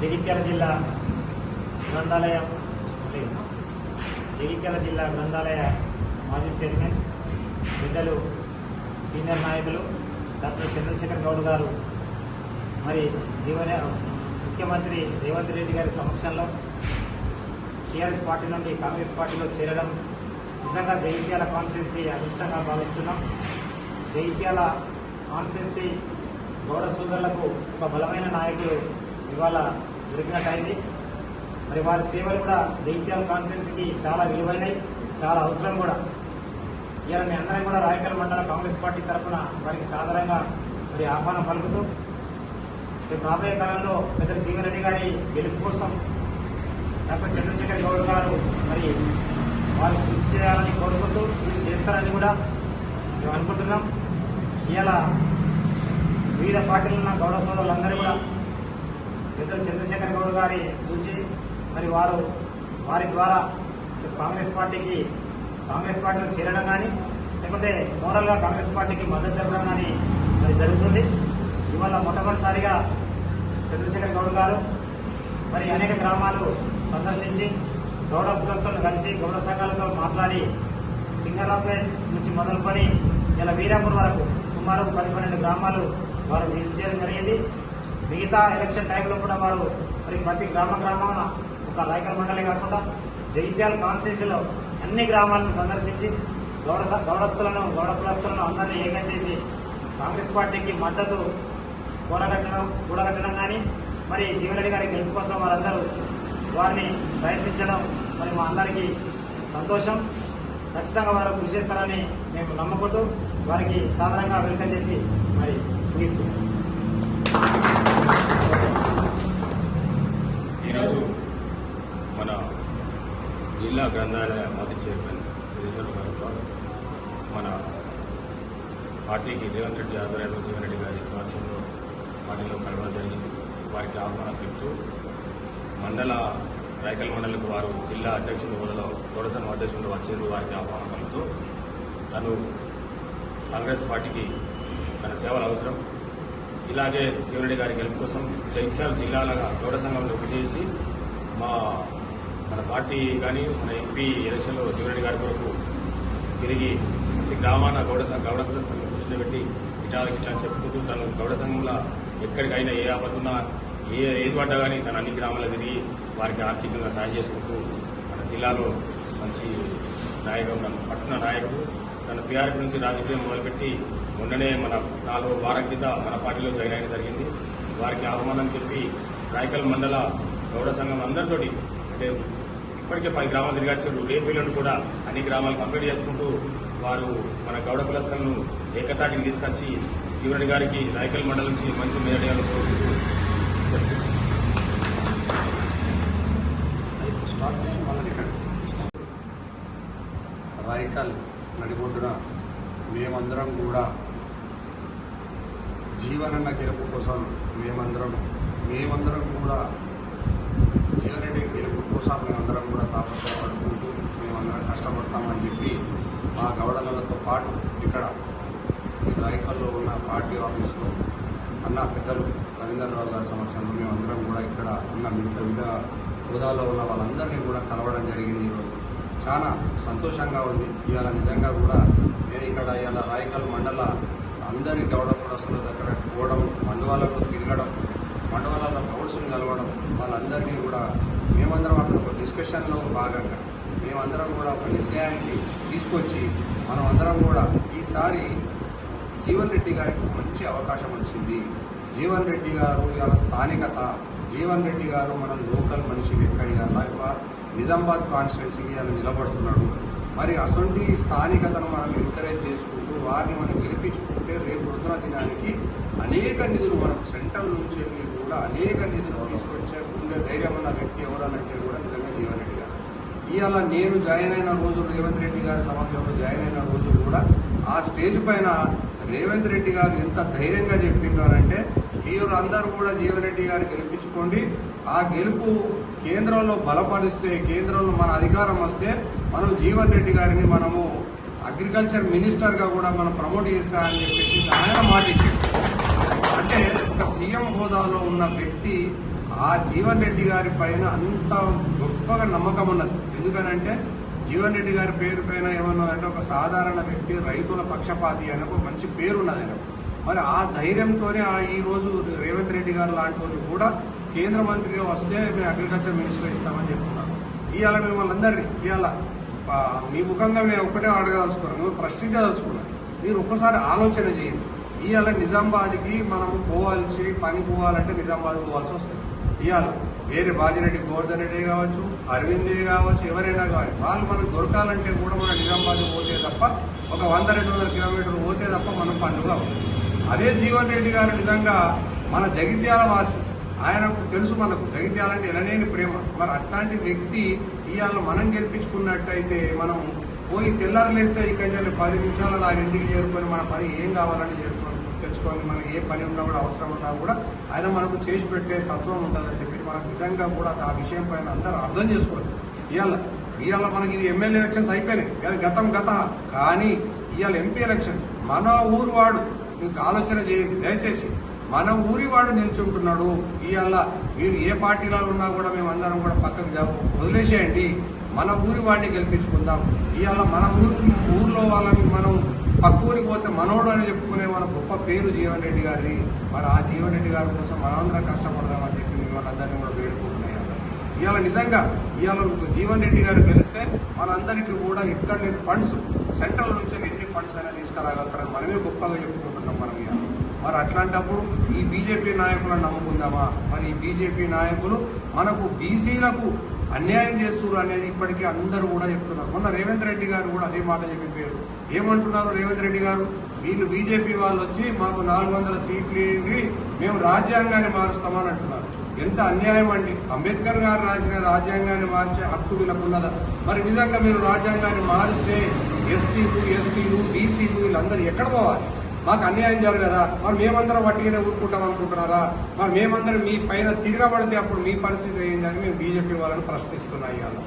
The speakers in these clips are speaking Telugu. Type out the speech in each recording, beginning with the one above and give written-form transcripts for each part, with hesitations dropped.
జగిత్యాల జిల్లా గ్రంథాలయం జగిత్యాల జిల్లా గ్రంథాలయ మాజీ చైర్మన్ పెద్దలు సీనియర్ నాయకులు డాక్టర్ చంద్రశేఖర్ గౌడ్ గారు మరి ముఖ్యమంత్రి రేవంత్ రెడ్డి గారి సమక్షంలో టీఆర్ఎస్ పార్టీ నుండి కాంగ్రెస్ పార్టీలో చేరడం నిజంగా జగిత్యాల కాన్స్టిట్యున్సీ అదృష్టంగా భావిస్తున్నాం. జగిత్యాల కాన్స్టిట్యున్సీ గౌడ సోదరులకు ఒక బలమైన నాయకులు ఇవాళ దొరికినట్టయింది. మరి వారి సేవలు కూడా జగిత్యాల కాన్స్టిట్యున్సీకి చాలా విలువైనవి, చాలా అవసరం కూడా. ఇవాళ మీ అందరం కూడా రాయకల్ మండల కాంగ్రెస్ పార్టీ తరఫున వారికి సాధారణంగా మరి ఆహ్వానం పలుకుతూ రేపు రాబోయే కాలంలో పెద్దలు జీవన్ రెడ్డి గారి గెలుపు కోసం డాక్టర్ చంద్రశేఖర్ గౌడ్ గారు మరి వారు కృషి చేయాలని కోరుకుంటూ కృషి చేస్తారని కూడా మేము అనుకుంటున్నాం. ఇవాళ వివిధ పార్టీలు ఉన్న గౌడ సోదరులందరూ కూడా పెద్దలు చంద్రశేఖర్ గౌడ్ గారి చూసి మరి వారి ద్వారా కాంగ్రెస్ పార్టీలో చేరడం కానీ లేకుంటే మోరల్గా కాంగ్రెస్ పార్టీకి మద్దతు తెలపడం కానీ మరి జరుగుతుంది. ఇవాళ మొట్టమొదటిసారిగా చంద్రశేఖర్ గౌడ్ గారు మరి అనేక గ్రామాలు సందర్శించి గౌడ కులస్తులను కలిసి గౌడ సంఘాలతో మాట్లాడి సింగరాపేట్ నుంచి మొదలుకొని ఇలా వీరాపూర్ వరకు సుమారు 10-12 గ్రామాలు వారు విజిట్ చేయడం జరిగింది. మిగతా ఎలక్షన్ టైంలో కూడా వారు మరి ప్రతి గ్రామాన ఒక రాయకల్ మండలే కాకుండా జగిత్యాల కాన్స్టిట్యున్సీలో అన్ని గ్రామాలను సందర్శించి గౌడ కులస్తులను అందరినీ ఏకం చేసి కాంగ్రెస్ పార్టీకి మద్దతు కూడగట్టడం కానీ మరి జీవన్ రెడ్డి గారి గెలుపు కోసం వారందరూ వారిని ప్రయత్నించడం మరి మా అందరికీ సంతోషం. ఖచ్చితంగా వారు కృషి చేస్తారని మేము నమ్ముకుంటూ వారికి సాధారణంగా వెల్కమ్ చెప్పి మరి ముగిస్తున్నాం. ఈరోజు మన జిల్లా గ్రంథాలయ మాజీ చైర్మన్ గారు మన పార్టీకి రేవంత్ రెడ్డి ఆధ్వర్యంలో జీవన్ రెడ్డి గారి సమక్షంలో పార్టీలో కలవడం జరిగింది. వారికి ఆహ్వానం తెలుపుతూ రాయకల్ మండలకు వారు జిల్లా అధ్యక్షుల హోదాలో గౌడసంఘ అధ్యక్షులు వచ్చేందుకు వారికి ఆహ్వానం పలుకుతూ తను కాంగ్రెస్ పార్టీకి తన సేవలు అవసరం, ఇలాగే జీవన్ రెడ్డి గారి గెలుపు కోసం జగిత్యాల జిల్లాలుగా గౌడ సంఘంలో చేసి మన పార్టీ కానీ మన ఎంపీ ఎలక్షన్లో జీవన్ రెడ్డి గారి కొరకు తిరిగి ప్రతి గ్రామాన గౌడ కులస్తులను కూర్చోబెట్టి ఇట్లా చెప్పుకుంటూ తను గౌడ సంఘంలో ఎక్కడికైనా ఏ ఆపతున్నా ఏది పడ్డా కానీ తన అన్ని గ్రామాల్లో తిరిగి వారికి ఆర్థికంగా సహాయం చేసుకుంటూ మన జిల్లాలో మంచి నాయకుడు, పట్టణ నాయకుడు. తన పీఆర్పీ నుంచి రాజకీయం మొదలుపెట్టి మొన్ననే మన 4 వారం కింద మన పార్టీలో జాయిన్ అయిన జరిగింది. వారికి ఆహ్వానం చెప్పి రాయకల్ మండల గౌడ సంఘం అందరితోటి అంటే ఇప్పటికే 10 గ్రామాలు తిరిగొచ్చారు. రేపు కూడా అన్ని గ్రామాలు కంప్లీట్ చేసుకుంటూ వారు మన గౌడ కులస్తులను ఏకతాటికి తీసుకొచ్చి జీవన్ రెడ్డి గారికి రాయకల్ మండలం నుంచి మంచి మేడయాలు కోరుకుంటూ రాయకల్ నడిబొడ్డున మేమందరం కూడా జీవనన్న గెలుపు కోసం మేమందరం కూడా జీవన్ రెడ్డి గెలుపు కోసం మేమందరం కూడా తాపత్రయపడుకుంటూ మేమందరం కష్టపడతామని చెప్పి మా గౌడలతో పాటు ఇక్కడ రాయకల్లో ఉన్న పార్టీ ఆఫీస్లో పెద్దలు రవీంద్రరావు గారి సమక్షంలో మేమందరం కూడా ఇక్కడ ఉన్న వివిధ హోదాలో ఉన్న వాళ్ళందరినీ కూడా కలవడం జరిగింది. ఈరోజు చాలా సంతోషంగా ఉంది. ఇవాళ నిజంగా కూడా నేను ఇక్కడ ఇవాళ రాయకల్ మండల అందరి గౌడ కులస్తుల దగ్గర పోవడం, మండవాళ్ళతో తిరగడం, మండవాళ్ళ గౌడ్స్ని కలవడం, వాళ్ళందరినీ కూడా మేమందరం అక్కడ ఒక డిస్కషన్లో భాగంగా మేమందరం కూడా ఒక నిర్ణయానికి తీసుకొచ్చి మనం అందరం కూడా ఈసారి జీవన్ రెడ్డి గారికి మంచి అవకాశం వచ్చింది. జీవన్ రెడ్డి గారు ఇవాళ స్థానికత, జీవన్ రెడ్డి గారు మన లోకల్ మనిషి లెక్క ఇవాళ నిజామాబాద్ కాన్స్టిట్యున్సీకి ఇవాళ నిలబడుతున్నాడు. మరి అసలు స్థానికతను మనం ఎంకరేజ్ చేసుకుంటూ వారిని మనం గెలిపించుకుంటే రేపు పొద్దున దినానికి అనేక నిధులు మనకు సెంట్రల్ నుంచి వెళ్ళి కూడా అనేక నిధులు తీసుకొచ్చే ఉండే ధైర్యం ఉన్న వ్యక్తి ఎవరనంటే కూడా నిజంగా జీవన్ రెడ్డి గారు. ఇవాళ నేను జాయిన్ అయిన రోజు రేవంత్ రెడ్డి గారి సమక్షంలో జాయిన్ అయిన రోజు కూడా ఆ స్టేజ్ పైన రేవంత్ రెడ్డి గారు ఎంత ధైర్యంగా చెప్తున్నారంటే మీరు అందరూ కూడా జీవన్ రెడ్డి గారు గెలిపించుకోండి, ఆ గెలుపు కేంద్రంలో బలపరిస్తే, కేంద్రంలో మన అధికారం వస్తే మనం జీవన్ రెడ్డి గారిని మనము అగ్రికల్చర్ మినిస్టర్గా కూడా మనం ప్రమోట్ చేస్తామని చెప్పేసి ఆయన మాట ఇచ్చారు. హోదాలో ఉన్న వ్యక్తి ఆ జీవన్ రెడ్డి గారి పైన అంత గొప్పగా నమ్మకం ఉన్నది. ఎందుకనంటే జీవన్ రెడ్డి గారి పేరు పైన ఏమన్నా అంటే ఒక సాధారణ వ్యక్తి, రైతుల పక్షపాతి అని ఒక మంచి పేరు ఉన్నది ఆయన. మరి ఆ ధైర్యంతోనే ఈరోజు రేవంత్ రెడ్డి గారు లాంటి వాళ్ళు కూడా కేంద్ర మంత్రిగా వస్తే మేము అగ్రికల్చర్ మినిస్టర్ ఇస్తామని చెప్తున్నారు. ఇవాళ మిమ్మల్ని అందరినీ ఇవాళ మీ ముఖంగా మేము ఒక్కటే అడగదలుచుకున్నాం, మేము ప్రశ్నించదలుచుకున్నాం. మీరు ఒక్కసారి ఆలోచన చేయండి. ఇవాళ నిజామాబాద్కి మనం పని పోవాలంటే నిజామాబాద్ పోవాల్సి వస్తుంది. ఇవాళ వేరే బాజిరెడ్డి గోవర్ధన్ రెడ్డి కావచ్చు, అరవిందే కావచ్చు, ఎవరైనా కావాలి, వాళ్ళు మనకు దొరకాలంటే కూడా మన నిజామాబాద్ పోతే తప్ప ఒక 100-200 కిలోమీటర్లు పోతే తప్ప మనం పనులు కావాలి. అదే జీవన్ రెడ్డి గారు నిజంగా మన జగిత్యాల వాసి, ఆయనకు తెలుసు మనకు జగిత్యాల అంటే ఎనలేని ప్రేమ. మరి అట్లాంటి వ్యక్తి ఇవాళ మనం గెలిపించుకున్నట్టయితే మనం పోయి తెల్లారలేస్తే ఇక్కడి 10 నిమిషాలు ఆయన ఇంటికి చేరుకొని మన పని ఏం కావాలని తెచ్చుకొని మనకి ఏ పని ఉన్నా కూడా అవసరం ఉన్నా కూడా ఆయన మనకు చేసి పెట్టే తత్వం ఉంటుందని చెప్పి మనకు నిజంగా కూడా ఆ విషయం పైన అందరూ అర్థం చేసుకోవాలి. ఇవాళ మనకి ఇది ఎమ్మెల్యే ఎలక్షన్స్ అయిపోయినాయి, గతం కానీ ఇవాళ ఎంపీ ఎలక్షన్స్. మన ఊరు వాడు మీకు ఆలోచన చేయండి దయచేసి, మన ఊరి వాడు నిల్చుంటున్నాడు. ఇవాళ మీరు ఏ పార్టీలో ఉన్నా కూడా మేము అందరం కూడా పక్కకు వదిలేసేయండి, మన ఊరి వాడిని గెలిపించుకుందాం. ఇవాళ మన ఊర్లో వాళ్ళని మనం పక్క ఊరికి పోతే మనోడు అని చెప్పుకునే మన గొప్ప పేరు జీవన్ రెడ్డి గారిది. మరి ఆ జీవన్ రెడ్డి గారి కోసం మనందరం కష్టపడదామని చెప్పి మిమ్మల్ని అందరినీ కూడా వేడుకుంటున్నాయి. ఇవాళ నిజంగా జీవన్ రెడ్డి గారు గెలిస్తే మనందరికీ కూడా ఇక్కడ ఫండ్స్ సెంట్రల్ నుంచి ఎన్ని ఫండ్స్ అయినా తీసుకురాగలుగుతారని మనమే గొప్పగా చెప్పుకుంటున్నాం మనం. మరి అట్లాంటప్పుడు ఈ బీజేపీ నాయకులను నమ్ముకుందామా? మరి ఈ బీజేపీ నాయకులు మనకు బీసీలకు అన్యాయం చేస్తున్నారు అనేది ఇప్పటికీ అందరూ కూడా చెప్తున్నారు. మొన్న రేవంత్ రెడ్డి గారు కూడా అదే మాట చెప్పారు. ఏమంటున్నారు రేవంత్ రెడ్డి గారు? వీళ్ళు బీజేపీ వాళ్ళు వచ్చి మాకు 400 సీట్లు ఏంటి, మేము రాజ్యాంగాన్ని మారుస్తామని అంటున్నారు. ఎంత అన్యాయం అండి! అంబేద్కర్ గారు రాసిన రాజ్యాంగాన్ని మార్చే హక్కు వీళ్ళకు ఉన్నదా? మరి నిజంగా మీరు రాజ్యాంగాన్ని మారిస్తే ఎస్సీలు, ఎస్టీలు, బీసీలు వీళ్ళందరూ ఎక్కడ పోవాలి? మాకు అన్యాయం జరగదా? మరి మేమందరం వట్టిగానే ఊరుకుంటాం అనుకుంటున్నారా? మరి మేమందరం మీ పైన తిరగబడితే అప్పుడు మీ పరిస్థితి ఏంటని మేము బీజేపీ వాళ్ళని ప్రశ్నిస్తున్నాం. ఇవాళ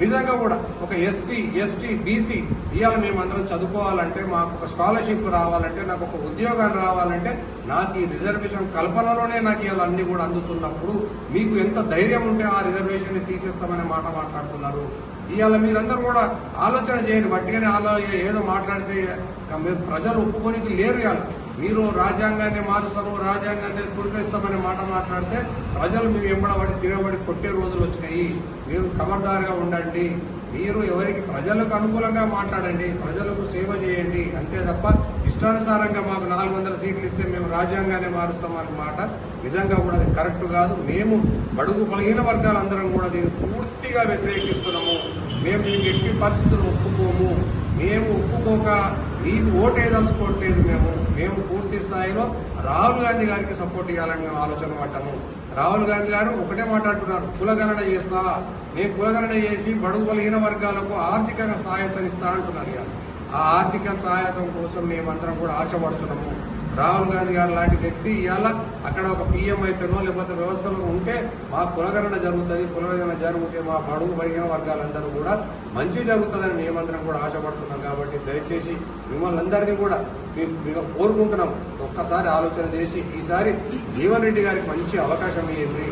నిజంగా కూడా ఒక ఎస్సీ, ఎస్టీ, బీసీ ఇవాళ మేమందరం చదువుకోవాలంటే, మాకు ఒక స్కాలర్షిప్ రావాలంటే, నాకు ఒక ఉద్యోగం రావాలంటే, నాకు ఈ రిజర్వేషన్ కల్పనలోనే నాకు ఇవాళ అన్ని కూడా అందుతున్నప్పుడు మీకు ఎంత ధైర్యం ఉంటే ఆ రిజర్వేషన్ని తీసేస్తామనే మాట మాట్లాడుతున్నారు. ఇవాళ మీరందరూ కూడా ఆలోచన చేయండి. వట్టిగానే ఏదో మాట్లాడితే మీరు ప్రజలు ఒప్పుకోనికి లేరు. ఇవాళ మీరు రాజ్యాంగాన్ని మారుస్తాము, రాజ్యాంగాన్ని కురిపేస్తామనే మాట మాట్లాడితే ప్రజలు మీరు ఎంబడబడి తిరగబడి కొట్టే రోజులు వచ్చినాయి. మీరు ఖబర్దారుగా ఉండండి. మీరు ఎవరికి ప్రజలకు అనుకూలంగా మాట్లాడండి, ప్రజలకు సేవ చేయండి, అంతే తప్ప ఇష్టానుసారంగా మాకు 400 సీట్లు ఇస్తే మేము రాజ్యాంగాన్ని మారుస్తామనే మాట నిజంగా కూడా అది కరెక్ట్ కాదు. మేము బడుగు బలహీన వర్గాలందరం కూడా దీన్ని పూర్తిగా వ్యతిరేకిస్తున్నాము. మేము దీనికి ఎట్టి పరిస్థితులు ఒప్పుకోము. మేము ఒప్పుకోక మీకు ఓటేదలుచుకోవట్లేదు. మేము పూర్తి స్థాయిలో రాహుల్ గాంధీ గారికి సపోర్ట్ ఇవ్వాలని మేము ఆలోచన పడ్డాము. రాహుల్ గాంధీ గారు ఒకటే మాట్లాడుతున్నారు, కులగణన చేస్తా, నేను కులగణన చేసి బడుగు బలహీన వర్గాలకు ఆర్థికంగా సహాయతనిస్తా అంటున్నారు. ఆ ఆర్థిక సహాయతం కోసం మేమందరం కూడా ఆశపడుతున్నాము. రాహుల్ గాంధీ గారు లాంటి వ్యక్తి ఇవాళ అక్కడ ఒక పీఎం అయితేనో లేకపోతే వ్యవస్థలో ఉంటే మా కులగణన జరుగుతుంది. కులగణన జరిగితే మా బడుగు బలహీన వర్గాలందరూ కూడా మంచి జరుగుతుందని మేమందరం కూడా ఆశపడుతున్నాం. కాబట్టి దయచేసి మిమ్మల్ని అందరినీ కూడా మేము కోరుకుంటున్నాం, ఒక్కసారి ఆలోచన చేసి ఈసారి జీవన్ రెడ్డి గారికి మంచి అవకాశం ఇవ్వండి.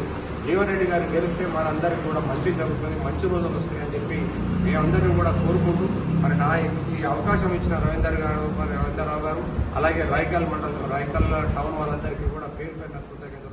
జీవన్ రెడ్డి గారికి గెలిస్తే మనందరికీ కూడా మంచి జరుగుతుంది, మంచి రోజులు వస్తాయని చెప్పి మేమందరినీ కూడా కోరుకుంటూ మరి ఈ అవకాశం ఇచ్చిన రవీందర్రావు గారు అలాగే రాయకల్ టౌన్ వాళ్ళందరికీ కూడా పేరు పెట్టిన కృతజ్ఞతలు.